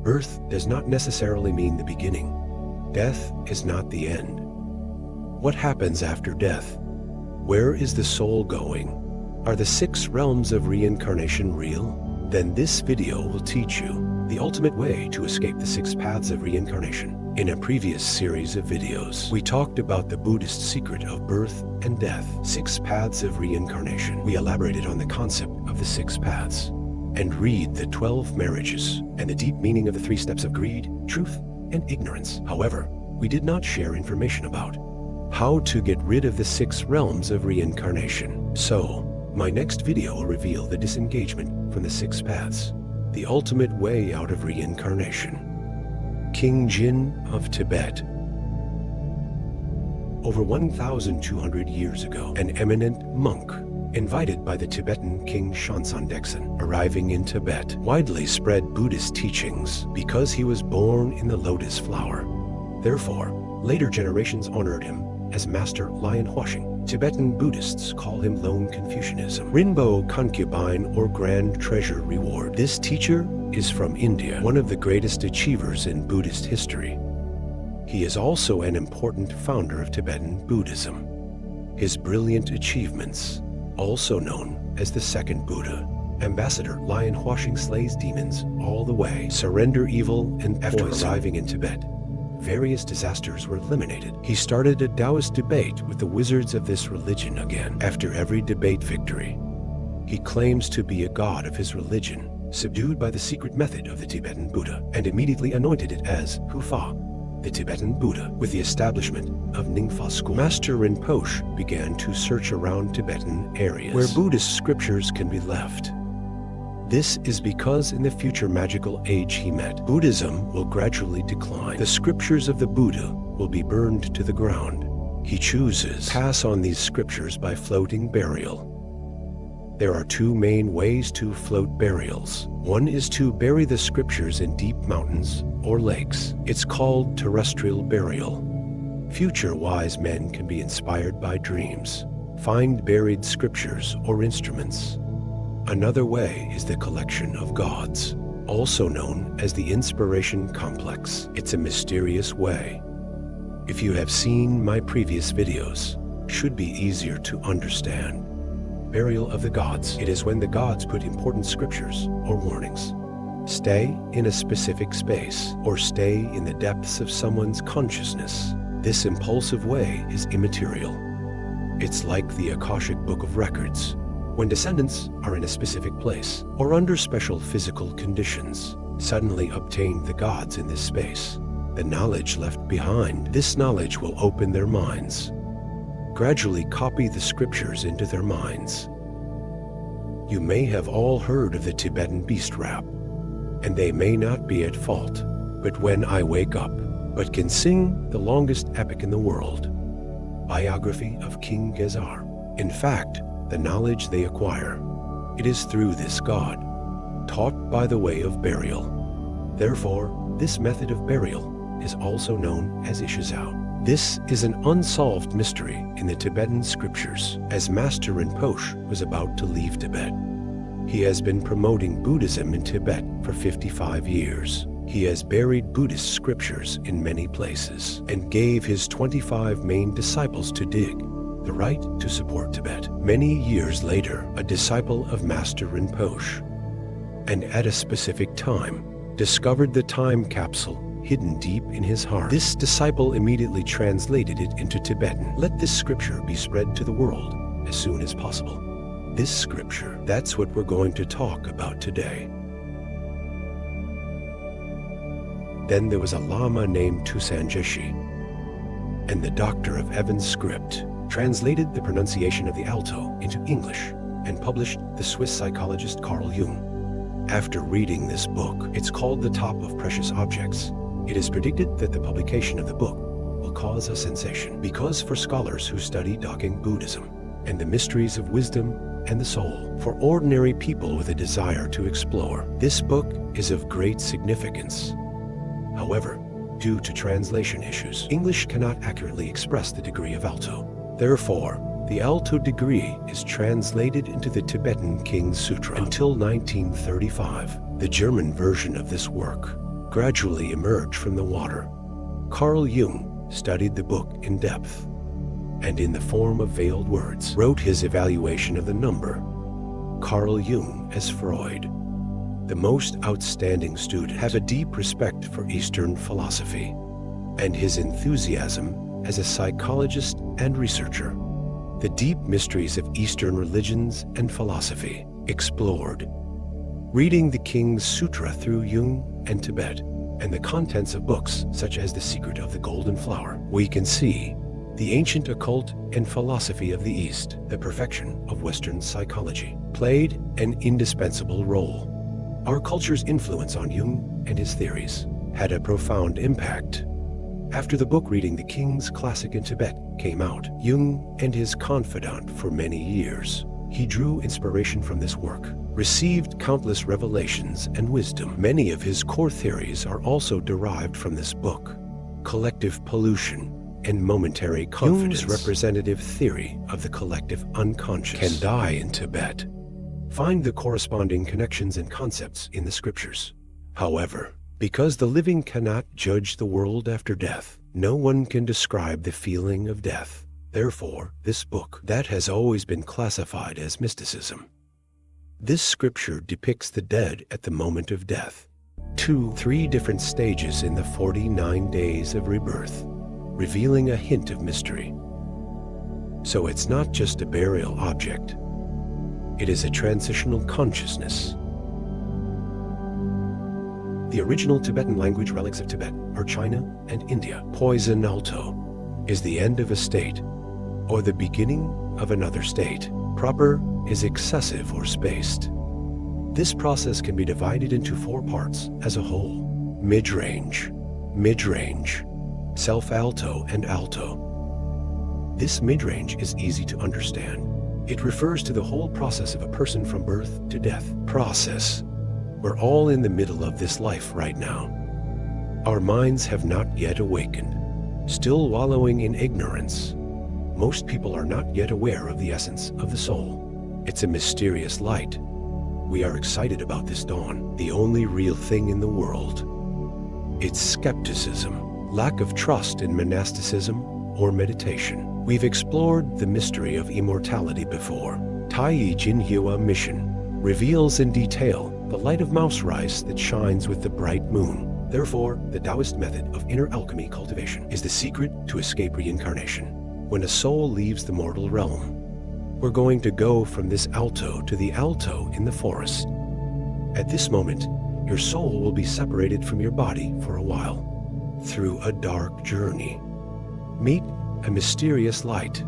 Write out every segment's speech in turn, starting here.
Birth does not necessarily mean the beginning. Death is not the end. What happens after death? Where is the soul going? Are the 6 realms of reincarnation real? Then this video will teach you the ultimate way to escape the 6 paths of reincarnation. In a previous series of videos, we talked about the Buddhist secret of birth and death, 6 paths of reincarnation. We elaborated on the concept of the 6 paths and read the 12 marriages and the deep meaning of the 3 steps of greed, truth, and ignorance. However, we did not share information about how to get rid of the 6 realms of reincarnation. So, my next video will reveal the disengagement from the 6 paths, the ultimate way out of reincarnation. King Jin of Tibet. Over 1,200 years ago, an eminent monk, invited by the Tibetan king Shansan Deksen, arriving in Tibet, widely spread Buddhist teachings because he was born in the lotus flower. Therefore, later generations honored him as Master Lion Huashing. Tibetan Buddhists call him Lone Confucianism, Rinpo Concubine, or Grand Treasure Reward. This teacher is from India, one of the greatest achievers in Buddhist history. He is also an important founder of Tibetan Buddhism. His brilliant achievements, also known as the Second Buddha, Ambassador Lion Huashing slays demons all the way, surrender evil, and after arriving in Tibet, various disasters were eliminated. He started a Taoist debate with the wizards of this religion again. After every debate victory, he claims to be a god of his religion, subdued by the secret method of the Tibetan Buddha, and immediately anointed it as Hufa, the Tibetan Buddha. With the establishment of Ningfa school, Master Rinpoche began to search around Tibetan areas where Buddhist scriptures can be left. This is because in the future magical age he met, Buddhism will gradually decline. The scriptures of the Buddha will be burned to the ground. He chooses to pass on these scriptures by floating burial. There are 2 main ways to float burials. One is to bury the scriptures in deep mountains or lakes. It's called terrestrial burial. Future wise men can be inspired by dreams, find buried scriptures or instruments. Another way is the collection of gods, also known as the inspiration complex. It's a mysterious way. If you have seen my previous videos, should be easier to understand. Burial of the gods. It is when the gods put important scriptures or warnings. Stay in a specific space or stay in the depths of someone's consciousness. This impulsive way is immaterial. It's like the Akashic Book of Records. When descendants are in a specific place or under special physical conditions, suddenly obtain the gods in this space, the knowledge left behind, this knowledge will open their minds, gradually copy the scriptures into their minds. You may have all heard of the Tibetan beast rap, and they may not be at fault, but when I wake up, but can sing the longest epic in the world, biography of King Gezar. In fact, the knowledge they acquire, it is through this god, taught by the way of burial. Therefore, this method of burial is also known as Ishizao. This is an unsolved mystery in the Tibetan scriptures. As Master Rinpoche was about to leave Tibet, he has been promoting Buddhism in Tibet for 55 years. He has buried Buddhist scriptures in many places and gave his 25 main disciples to dig the right to support Tibet. Many years later, a disciple of Master Rinpoche, and at a specific time, discovered the time capsule hidden deep in his heart. This disciple immediately translated it into Tibetan. Let this scripture be spread to the world as soon as possible. This scripture, that's what we're going to talk about today. Then there was a Lama named Tusan Jeshi, and the doctor of Evan's script translated the pronunciation of the alto into English and published the Swiss psychologist Carl Jung. After reading this book, it's called The Top of Precious Objects. It is predicted that the publication of the book will cause a sensation, because for scholars who study Dokking Buddhism and the mysteries of wisdom and the soul, for ordinary people with a desire to explore, this book is of great significance. However, due to translation issues, English cannot accurately express the degree of alto. Therefore, the alto degree is translated into the Tibetan King's Sutra. Until 1935, the German version of this work, gradually emerge from the water. Carl Jung studied the book in depth, and in the form of veiled words, wrote his evaluation of the number. Carl Jung as Freud, the most outstanding student, had a deep respect for Eastern philosophy, and his enthusiasm as a psychologist and researcher. The deep mysteries of Eastern religions and philosophy explored. Reading the King's Sutra through Jung and Tibet, and the contents of books such as The Secret of the Golden Flower, we can see the ancient occult and philosophy of the East, the perfection of Western psychology, played an indispensable role. Our culture's influence on Jung and his theories had a profound impact. After the book Reading the King's Classic in Tibet came out, Jung and his confidant for many years, he drew inspiration from this work, received countless revelations and wisdom. Many of his core theories are also derived from this book. Collective pollution and momentary confidence. Jung's representative theory of the collective unconscious can die in Tibet. Find the corresponding connections and concepts in the scriptures. However, because the living cannot judge the world after death, no one can describe the feeling of death. Therefore, this book, that has always been classified as mysticism. This scripture depicts the dead at the moment of death. 3 different stages in the 49 days of rebirth, revealing a hint of mystery. So it's not just a burial object. It is a transitional consciousness. The original Tibetan language relics of Tibet are China and India. Poison alto is the end of a state, or the beginning of another state. Proper is excessive or spaced. This process can be divided into 4 parts as a whole: mid-range, self-alto, and alto. This mid-range is easy to understand. It refers to the whole process of a person from birth to death. Process. We're all in the middle of this life right now. Our minds have not yet awakened, still wallowing in ignorance. Most people are not yet aware of the essence of the soul. It's a mysterious light. We are excited about this dawn, the only real thing in the world. It's skepticism, lack of trust in monasticism or meditation. We've explored the mystery of immortality before. Tai Jinhua Mission reveals in detail the light of mouse rice that shines with the bright moon. Therefore, the Taoist method of inner alchemy cultivation is the secret to escape reincarnation. When a soul leaves the mortal realm, we're going to go from this alto to the alto in the forest. At this moment, your soul will be separated from your body for a while, through a dark journey. Meet a mysterious light.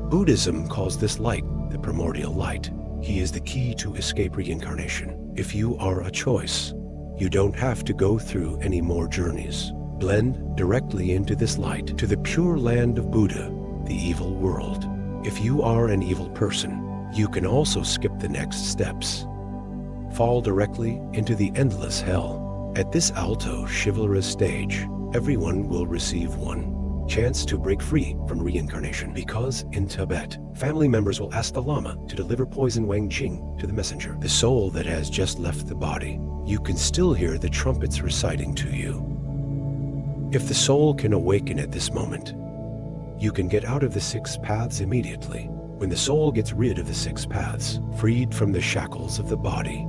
Buddhism calls this light the primordial light. He is the key to escape reincarnation. If you are a choice, you don't have to go through any more journeys. Blend directly into this light to the pure land of Buddha, the evil world. If you are an evil person, you can also skip the next steps. Fall directly into the endless hell. At this alto chivalrous stage, everyone will receive one chance to break free from reincarnation, because in Tibet, family members will ask the Lama to deliver poison Wang Jing to the messenger, the soul that has just left the body. You can still hear the trumpets reciting to you. If the soul can awaken at this moment, you can get out of the 6 paths immediately. When the soul gets rid of the 6 paths, freed from the shackles of the body,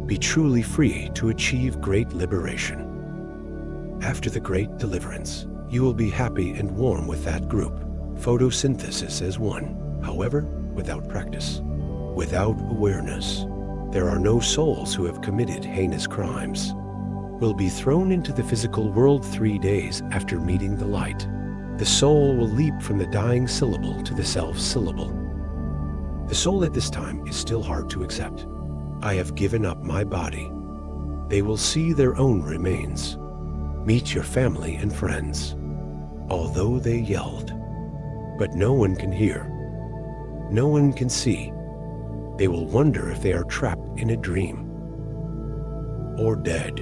be truly free to achieve great liberation. After the great deliverance, you will be happy and warm with that group. Photosynthesis as one. However, without practice, without awareness, there are no souls who have committed heinous crimes. Will be thrown into the physical world 3 days after meeting the light. The soul will leap from the dying syllable to the self syllable. The soul at this time is still hard to accept. I have given up my body. They will see their own remains. Meet your family and friends. Although they yelled, but no one can hear, no one can see, they will wonder if they are trapped in a dream or dead.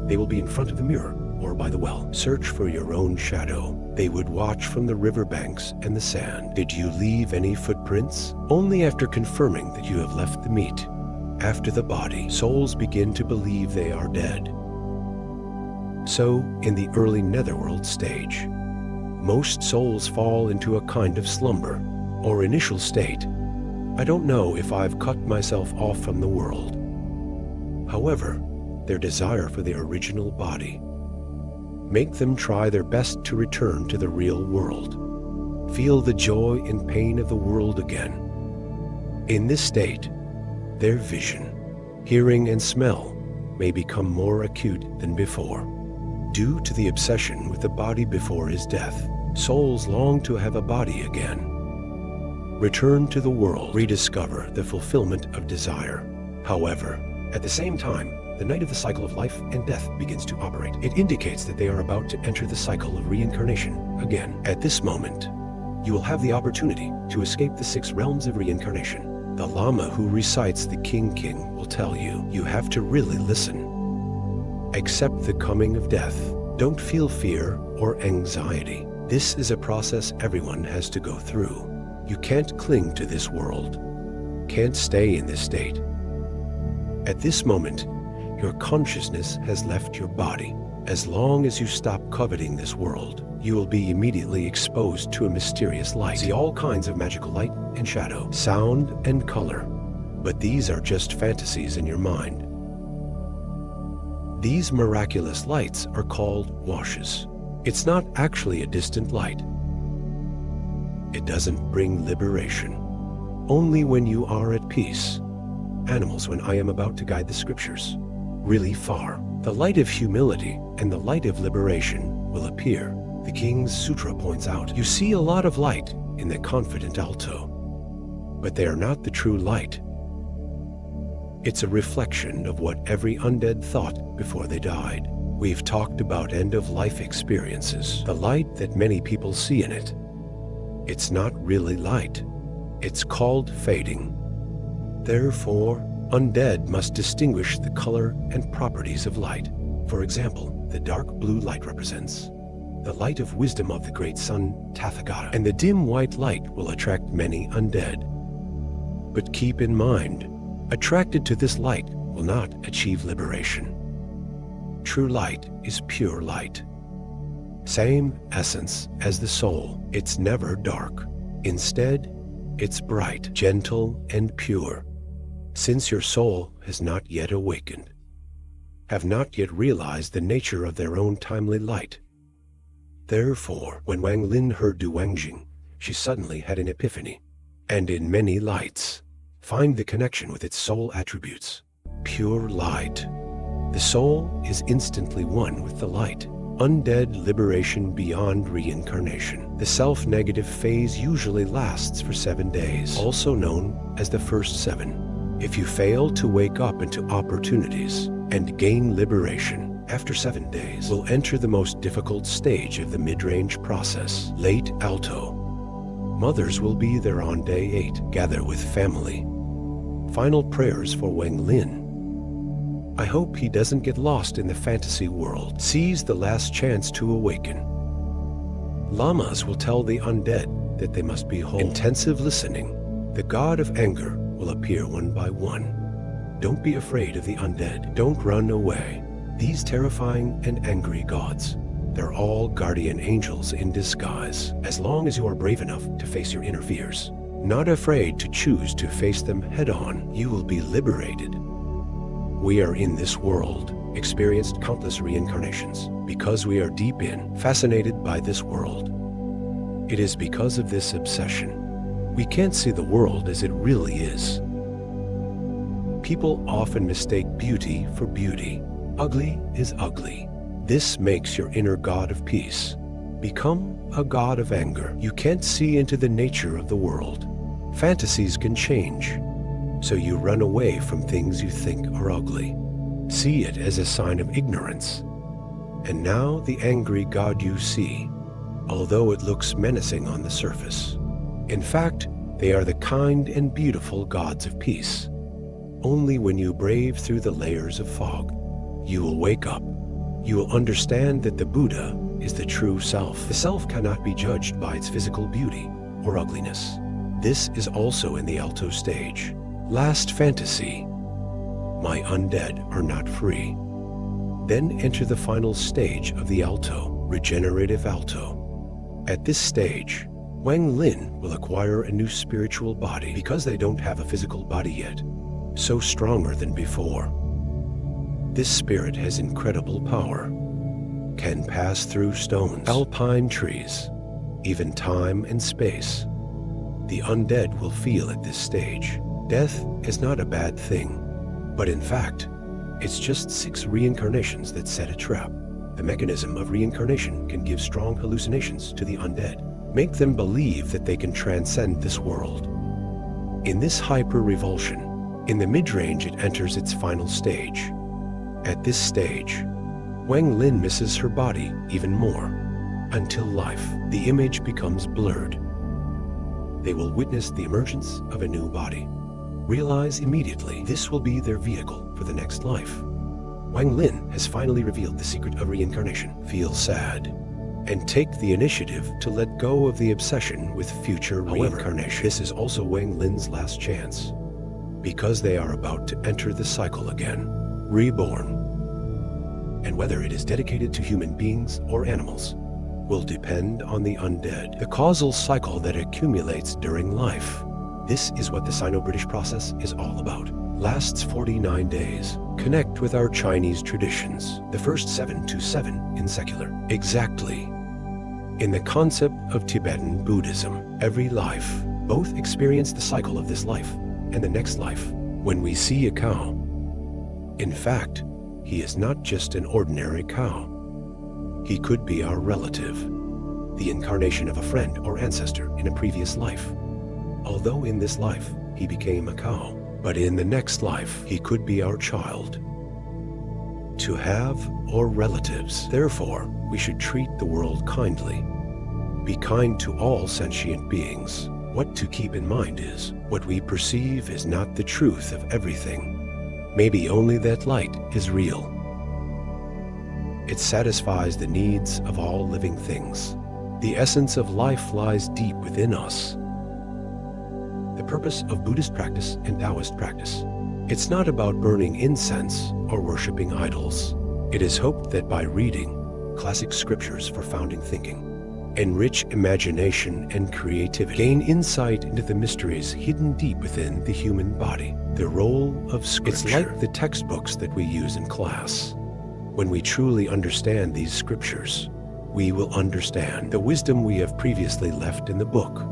They will be in front of the mirror or by the well. Search for your own shadow. They would watch from the riverbanks and the sand. Did you leave any footprints? Only after confirming that you have left the meat. After the body, souls begin to believe they are dead. So, in the early netherworld stage, most souls fall into a kind of slumber, or initial state. I don't know if I've cut myself off from the world. However, their desire for the original body make them try their best to return to the real world, feel the joy and pain of the world again. In this state, their vision, hearing, and smell may become more acute than before. Due to the obsession with the body before his death, souls long to have a body again. Return to the world, rediscover the fulfillment of desire. However, at the same time, the night of the cycle of life and death begins to operate. It indicates that they are about to enter the cycle of reincarnation again. At this moment, you will have the opportunity to escape the 6 realms of reincarnation. The Lama who recites the King will tell you, you have to really listen. Accept the coming of death. Don't feel fear or anxiety. This is a process everyone has to go through. You can't cling to this world, can't stay in this state. At this moment, your consciousness has left your body. As long as you stop coveting this world, you will be immediately exposed to a mysterious light. See all kinds of magical light and shadow, sound and color. But these are just fantasies in your mind. These miraculous lights are called washes. It's not actually a distant light. It doesn't bring liberation. Only when you are at peace. Animals, when I am about to guide the scriptures really far, the light of humility and the light of liberation will appear. The King's Sutra points out, you see a lot of light in the confident alto, but they are not the true light. It's a reflection of what every undead thought before they died. We've talked about end-of-life experiences, the light that many people see in it. It's not really light. It's called fading. Therefore, undead must distinguish the color and properties of light. For example, the dark blue light represents the light of wisdom of the great sun, Tathagata, and the dim white light will attract many undead. But keep in mind, attracted to this light will not achieve liberation. True light is pure light. Same essence as the soul. It's never dark. Instead, it's bright, gentle, and pure. Since your soul has not yet awakened, have not yet realized the nature of their own timely light. Therefore, when Wang Lin heard Du Wangjing, she suddenly had an epiphany, and in many lights, find the connection with its soul attributes. Pure light. The soul is instantly one with the light. Undead liberation beyond reincarnation. The self-negative phase usually lasts for 7 days, also known as the first 7. If you fail to wake up into opportunities and gain liberation, after 7 days, will enter the most difficult stage of the mid-range process, late alto. Mothers will be there on day 8, gather with family. Final prayers for Wang Lin. I hope he doesn't get lost in the fantasy world, seize the last chance to awaken. Lamas will tell the undead that they must be whole. Intensive listening. The god of anger will appear one by one. Don't be afraid of the undead. Don't run away. These terrifying and angry gods, they're all guardian angels in disguise, as long as you are brave enough to face your inner fears. Not afraid to choose to face them head-on, you will be liberated. We are in this world, experienced countless reincarnations, because we are deep in, fascinated by this world. It is because of this obsession. We can't see the world as it really is. People often mistake beauty for beauty. Ugly is ugly. This makes your inner god of peace become a god of anger. You can't see into the nature of the world. Fantasies can change, so you run away from things you think are ugly. See it as a sign of ignorance. And now the angry god you see, although it looks menacing on the surface, in fact, they are the kind and beautiful gods of peace. Only when you brave through the layers of fog, you will wake up. You will understand that the Buddha is the true self. The self cannot be judged by its physical beauty or ugliness. This is also in the alto stage. Last fantasy. My undead are not free. Then enter the final stage of the alto, regenerative alto. At this stage, Wang Lin will acquire a new spiritual body because they don't have a physical body yet, so stronger than before. This spirit has incredible power, can pass through stones, alpine trees, even time and space. The undead will feel at this stage. Death is not a bad thing, but in fact, it's just 6 reincarnations that set a trap. The mechanism of reincarnation can give strong hallucinations to the undead, make them believe that they can transcend this world. In this hyper-revulsion, in the mid-range it enters its final stage. At this stage, Wang Lin misses her body even more, until life, the image becomes blurred. They will witness the emergence of a new body. Realize immediately this will be their vehicle for the next life. Wang Lin has finally revealed the secret of reincarnation. Feel sad, and take the initiative to let go of the obsession with future reincarnation. This is also Wang Lin's last chance, because they are about to enter the cycle again, reborn. And whether it is dedicated to human beings or animals will depend on the undead, the causal cycle that accumulates during life. This is what the Sino-British process is all about. Lasts 49 days. Connect with our Chinese traditions, the first 7 to 7 in secular. Exactly. In the concept of Tibetan Buddhism, every life both experience the cycle of this life and the next life. When we see a cow, in fact, he is not just an ordinary cow. He could be our relative, the incarnation of a friend or ancestor in a previous life. Although in this life, he became a cow, but in the next life, he could be our child. To have or relatives. Therefore, we should treat the world kindly. Be kind to all sentient beings. What to keep in mind is, what we perceive is not the truth of everything. Maybe only that light is real. It satisfies the needs of all living things. The essence of life lies deep within us. The purpose of Buddhist practice and Taoist practice. It's not about burning incense or worshiping idols. It is hoped that by reading classic scriptures for founding thinking, enrich imagination and creativity, gain insight into the mysteries hidden deep within the human body. The role of scripture. It's like the textbooks that we use in class. When we truly understand these scriptures, we will understand the wisdom we have previously left in the book.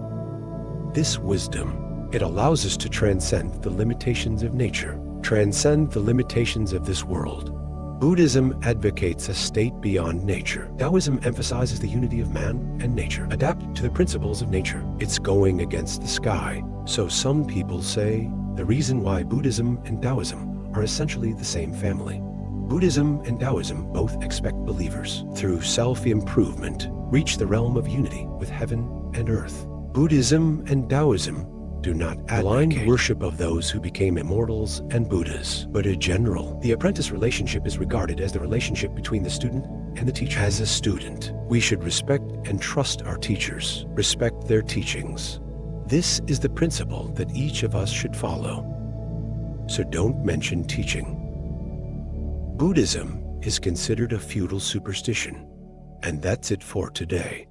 This wisdom, it allows us to transcend the limitations of nature, transcend the limitations of this world. Buddhism advocates a state beyond nature. Taoism emphasizes the unity of man and nature. Adapt to the principles of nature. It's going against the sky. So some people say the reason why Buddhism and Taoism are essentially the same family. Buddhism and Taoism both expect believers, through self-improvement, reach the realm of unity with heaven and earth. Buddhism and Taoism do not advocate blind worship of those who became immortals and Buddhas, but in general, the apprentice relationship is regarded as the relationship between the student and the teacher. As a student, we should respect and trust our teachers, respect their teachings. This is the principle that each of us should follow. So don't mention teaching. Buddhism is considered a feudal superstition, and that's it for today.